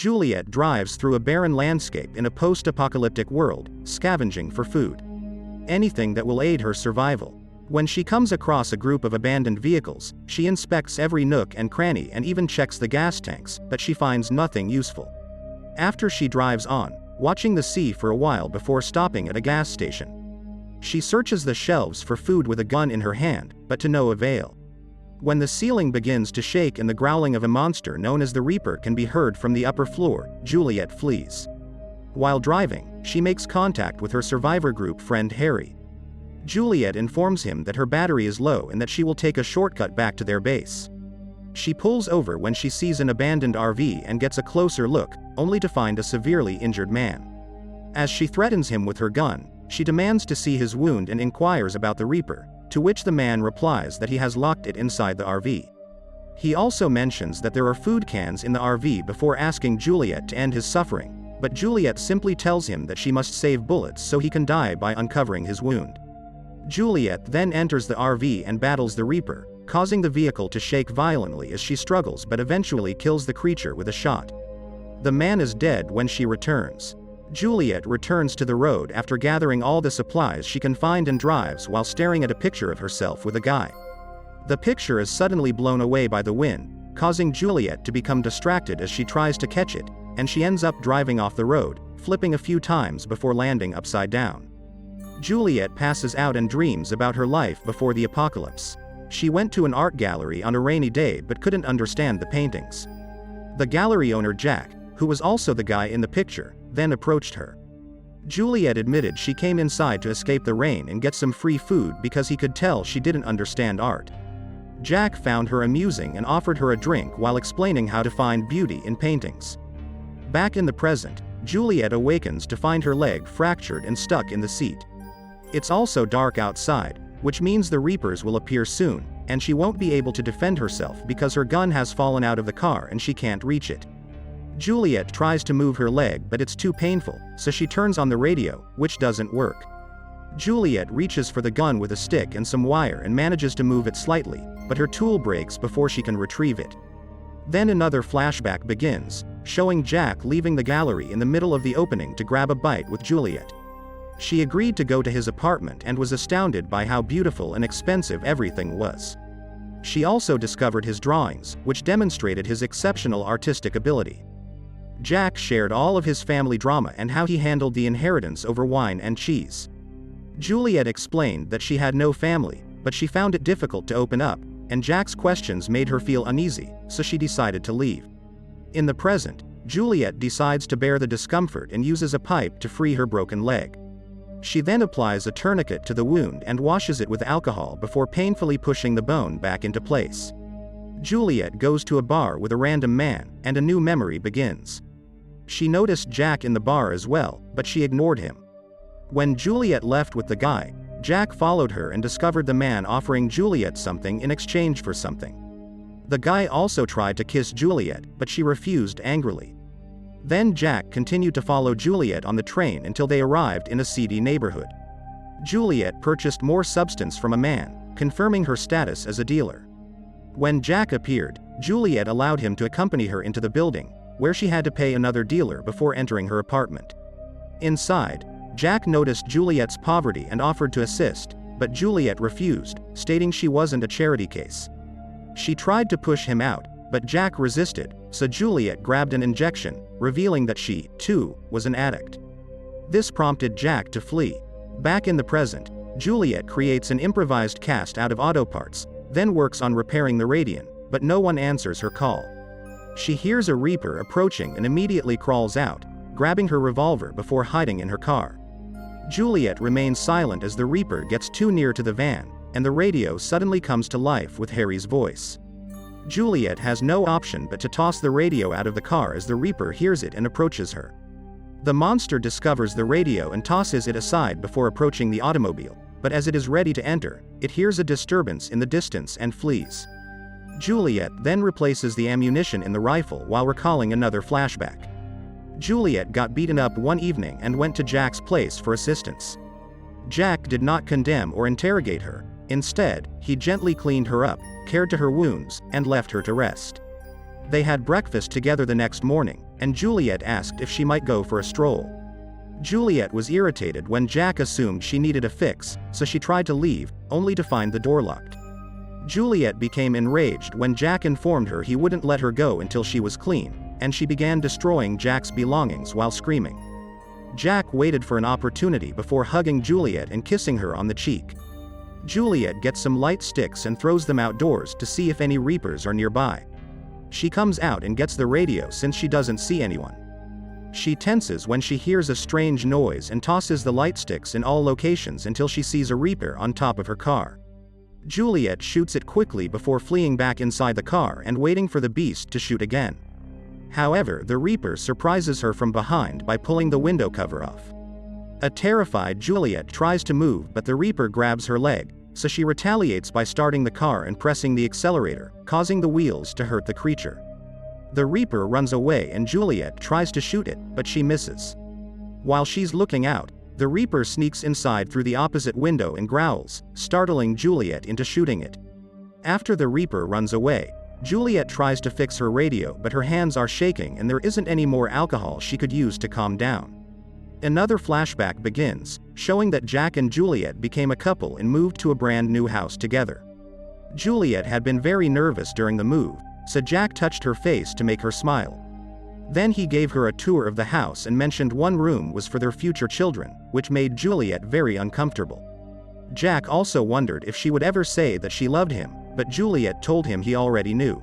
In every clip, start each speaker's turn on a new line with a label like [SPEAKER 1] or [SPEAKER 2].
[SPEAKER 1] Juliet drives through a barren landscape in a post-apocalyptic world, scavenging for food. Anything that will aid her survival. When she comes across a group of abandoned vehicles, she inspects every nook and cranny and even checks the gas tanks, but she finds nothing useful. After she drives on, watching the sea for a while before stopping at a gas station. She searches the shelves for food with a gun in her hand, but to no avail. When the ceiling begins to shake and the growling of a monster known as the Reaper can be heard from the upper floor, Juliet flees. While driving, she makes contact with her survivor group friend Harry. Juliet informs him that her battery is low and that she will take a shortcut back to their base. She pulls over when she sees an abandoned RV and gets a closer look, only to find a severely injured man. As she threatens him with her gun, she demands to see his wound and inquires about the Reaper, to which the man replies that he has locked it inside the RV. He also mentions that there are food cans in the RV before asking Juliet to end his suffering, but Juliet simply tells him that she must save bullets so he can die by uncovering his wound. Juliet then enters the RV and battles the Reaper, causing the vehicle to shake violently as she struggles but eventually kills the creature with a shot. The man is dead when she returns. Juliet returns to the road after gathering all the supplies she can find and drives while staring at a picture of herself with a guy. The picture is suddenly blown away by the wind, causing Juliet to become distracted as she tries to catch it, and she ends up driving off the road, flipping a few times before landing upside down. Juliet passes out and dreams about her life before the apocalypse. She went to an art gallery on a rainy day but couldn't understand the paintings. The gallery owner Jack, who was also the guy in the picture, then approached her. Juliet admitted she came inside to escape the rain and get some free food because he could tell she didn't understand art. Jack found her amusing and offered her a drink while explaining how to find beauty in paintings. Back in the present, Juliet awakens to find her leg fractured and stuck in the seat. It's also dark outside, which means the Reapers will appear soon, and she won't be able to defend herself because her gun has fallen out of the car and she can't reach it. Juliet tries to move her leg but it's too painful, so she turns on the radio, which doesn't work. Juliet reaches for the gun with a stick and some wire and manages to move it slightly, but her tool breaks before she can retrieve it. Then another flashback begins, showing Jack leaving the gallery in the middle of the opening to grab a bite with Juliet. She agreed to go to his apartment and was astounded by how beautiful and expensive everything was. She also discovered his drawings, which demonstrated his exceptional artistic ability. Jack shared all of his family drama and how he handled the inheritance over wine and cheese. Juliet explained that she had no family, but she found it difficult to open up, and Jack's questions made her feel uneasy, so she decided to leave. In the present, Juliet decides to bear the discomfort and uses a pipe to free her broken leg. She then applies a tourniquet to the wound and washes it with alcohol before painfully pushing the bone back into place. Juliet goes to a bar with a random man, and a new memory begins. She noticed Jack in the bar as well, but she ignored him. When Juliet left with the guy, Jack followed her and discovered the man offering Juliet something in exchange for something. The guy also tried to kiss Juliet, but she refused angrily. Then Jack continued to follow Juliet on the train until they arrived in a seedy neighborhood. Juliet purchased more substance from a man, confirming her status as a dealer. When Jack appeared, Juliet allowed him to accompany her into the building, where she had to pay another dealer before entering her apartment. Inside, Jack noticed Juliet's poverty and offered to assist, but Juliet refused, stating she wasn't a charity case. She tried to push him out, but Jack resisted, so Juliet grabbed an injection, revealing that she, too, was an addict. This prompted Jack to flee. Back in the present, Juliet creates an improvised cast out of auto parts, then works on repairing the radian, but no one answers her call. She hears a Reaper approaching and immediately crawls out, grabbing her revolver before hiding in her car. Juliet remains silent as the Reaper gets too near to the van, and the radio suddenly comes to life with Harry's voice. Juliet has no option but to toss the radio out of the car as the Reaper hears it and approaches her. The monster discovers the radio and tosses it aside before approaching the automobile, but as it is ready to enter, it hears a disturbance in the distance and flees. Juliet then replaces the ammunition in the rifle while recalling another flashback. Juliet got beaten up one evening and went to Jack's place for assistance. Jack did not condemn or interrogate her. Instead, he gently cleaned her up, cared to her wounds, and left her to rest. They had breakfast together the next morning, and Juliet asked if she might go for a stroll. Juliet was irritated when Jack assumed she needed a fix, so she tried to leave, only to find the door locked. Juliet became enraged when Jack informed her he wouldn't let her go until she was clean, and she began destroying Jack's belongings while screaming. Jack waited for an opportunity before hugging Juliet and kissing her on the cheek. Juliet gets some light sticks and throws them outdoors to see if any reapers are nearby. She comes out and gets the radio since she doesn't see anyone. She tenses when she hears a strange noise and tosses the light sticks in all locations until she sees a reaper on top of her car. Juliet shoots it quickly before fleeing back inside the car and waiting for the beast to shoot again. However, the reaper surprises her from behind by pulling the window cover off. A terrified Juliet tries to move, but the reaper grabs her leg, so she retaliates by starting the car and pressing the accelerator, causing the wheels to hurt the creature. The reaper runs away and Juliet tries to shoot it, but she misses. While she's looking out, the reaper sneaks inside through the opposite window and growls, startling Juliet into shooting it. After the reaper runs away, Juliet tries to fix her radio, but her hands are shaking and there isn't any more alcohol she could use to calm down. Another flashback begins, showing that Jack and Juliet became a couple and moved to a brand new house together. Juliet had been very nervous during the move, so Jack touched her face to make her smile. Then he gave her a tour of the house and mentioned one room was for their future children, which made Juliet very uncomfortable. Jack also wondered if she would ever say that she loved him, but Juliet told him he already knew.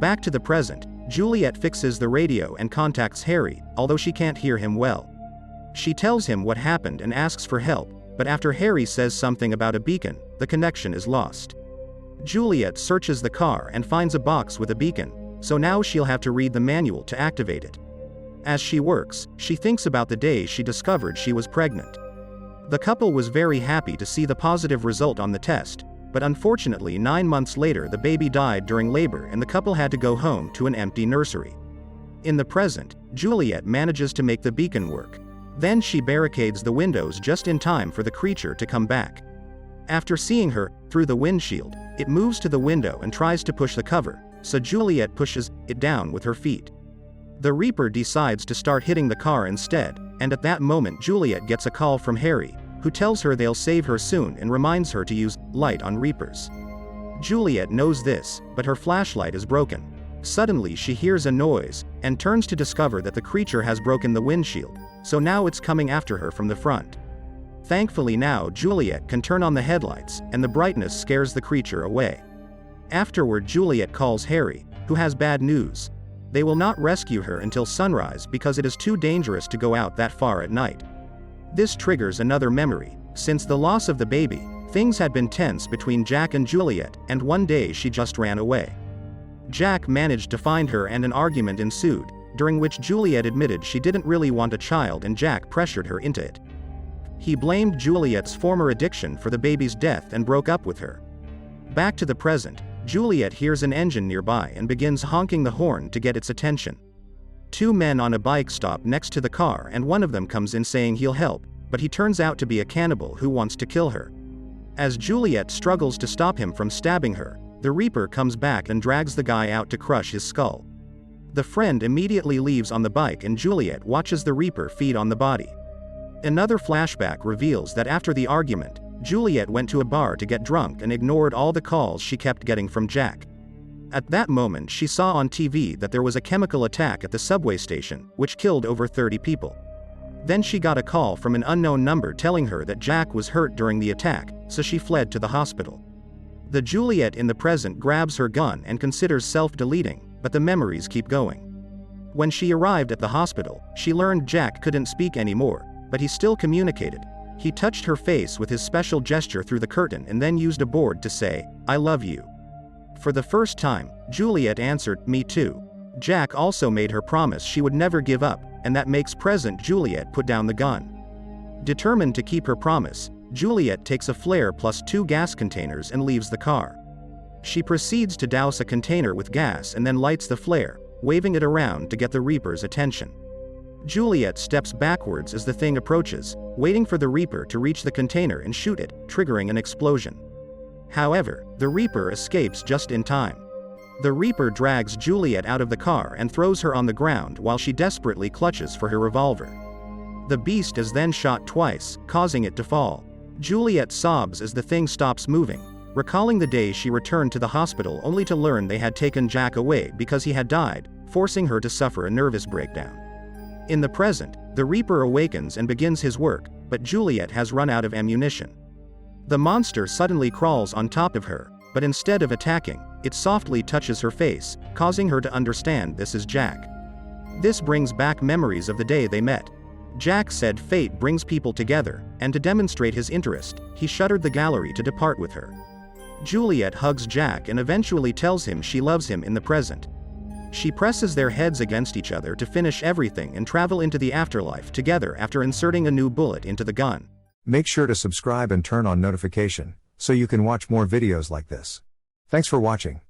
[SPEAKER 1] Back to the present, Juliet fixes the radio and contacts Harry, although she can't hear him well. She tells him what happened and asks for help, but after Harry says something about a beacon, the connection is lost. Juliet searches the car and finds a box with a beacon, so now she'll have to read the manual to activate it. As she works, she thinks about the day she discovered she was pregnant. The couple was very happy to see the positive result on the test, but unfortunately 9 months later the baby died during labor and the couple had to go home to an empty nursery. In the present, Juliet manages to make the beacon work. Then she barricades the windows just in time for the creature to come back. After seeing her through the windshield, it moves to the window and tries to push the cover, so Juliet pushes it down with her feet. The Reaper decides to start hitting the car instead, and at that moment Juliet gets a call from Harry, who tells her they'll save her soon and reminds her to use light on Reapers. Juliet knows this, but her flashlight is broken. Suddenly she hears a noise, and turns to discover that the creature has broken the windshield, so now it's coming after her from the front. Thankfully now Juliet can turn on the headlights, and the brightness scares the creature away. Afterward Juliet calls Harry, who has bad news. They will not rescue her until sunrise because it is too dangerous to go out that far at night. This triggers another memory. Since the loss of the baby, things had been tense between Jack and Juliet, and one day she just ran away. Jack managed to find her and an argument ensued, during which Juliet admitted she didn't really want a child and Jack pressured her into it. He blamed Juliet's former addiction for the baby's death and broke up with her. Back to the present, Juliet hears an engine nearby and begins honking the horn to get its attention. 2 men on a bike stop next to the car and one of them comes in saying he'll help, but he turns out to be a cannibal who wants to kill her. As Juliet struggles to stop him from stabbing her, the Reaper comes back and drags the guy out to crush his skull. The friend immediately leaves on the bike and Juliet watches the Reaper feed on the body. Another flashback reveals that after the argument, Juliet went to a bar to get drunk and ignored all the calls she kept getting from Jack. At that moment she saw on TV that there was a chemical attack at the subway station, which killed over 30 people. Then she got a call from an unknown number telling her that Jack was hurt during the attack, so she fled to the hospital. The Juliet in the present grabs her gun and considers self-deleting, but the memories keep going. When she arrived at the hospital, she learned Jack couldn't speak anymore, but he still communicated. He touched her face with his special gesture through the curtain and then used a board to say, "I love you." For the first time, Juliet answered, "Me too." Jack also made her promise she would never give up, and that makes present Juliet put down the gun. Determined to keep her promise, Juliet takes a flare plus 2 gas containers and leaves the car. She proceeds to douse a container with gas and then lights the flare, waving it around to get the Reaper's attention. Juliet steps backwards as the thing approaches, waiting for the Reaper to reach the container and shoot it, triggering an explosion. However, the Reaper escapes just in time. The Reaper drags Juliet out of the car and throws her on the ground while she desperately clutches for her revolver. The beast is then shot twice, causing it to fall. Juliet sobs as the thing stops moving, recalling the day she returned to the hospital only to learn they had taken Jack away because he had died, forcing her to suffer a nervous breakdown. In the present, the Reaper awakens and begins his work, but Juliet has run out of ammunition. The monster suddenly crawls on top of her, but instead of attacking, it softly touches her face, causing her to understand this is Jack. This brings back memories of the day they met. Jack said fate brings people together, and to demonstrate his interest, he shuttered the gallery to depart with her. Juliet hugs Jack and eventually tells him she loves him in the present. She presses their heads against each other to finish everything and travel into the afterlife together after inserting a new bullet into the gun.
[SPEAKER 2] Make sure to subscribe and turn on notification, so you can watch more videos like this. Thanks for watching.